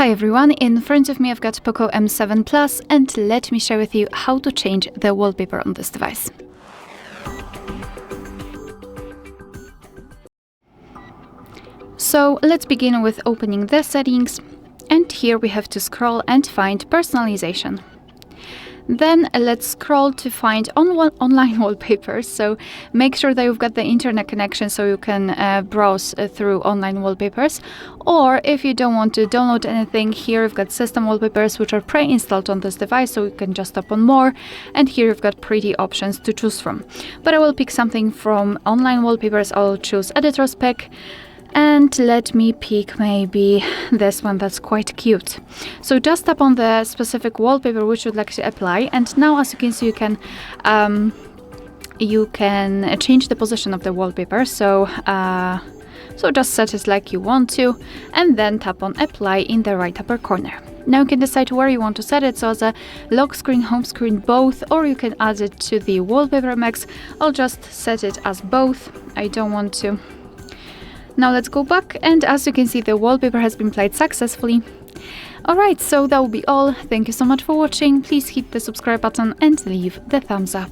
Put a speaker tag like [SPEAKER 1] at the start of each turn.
[SPEAKER 1] Hi everyone, in front of me I've got POCO M7 Plus and let me share with you how to change the wallpaper on this device. So let's begin with opening the settings, and here we have to scroll and find Personalization. Then let's scroll to find online wallpapers. So make sure that you've got the internet connection so you can browse through online wallpapers. Or if you don't want to download anything, here you've got system wallpapers which are pre-installed on this device, so you can just tap on more, and here you've got pretty options to choose from. But I will pick something from online wallpapers. I'll choose editor's pick. And let me pick maybe this one that's quite cute. So just tap on the specific wallpaper which you'd like to apply, and now as you can see you can change the position of the wallpaper. So just set it like you want to, and then tap on apply in the right upper corner. Now you can decide where you want to set it, so as a lock screen, home screen, both, or you can add it to the wallpaper mix. I'll just set it as both. I don't want to. Now let's go back, and as you can see, the wallpaper has been applied successfully. Alright, so that will be all. Thank you so much for watching. Please hit the subscribe button and leave the thumbs up.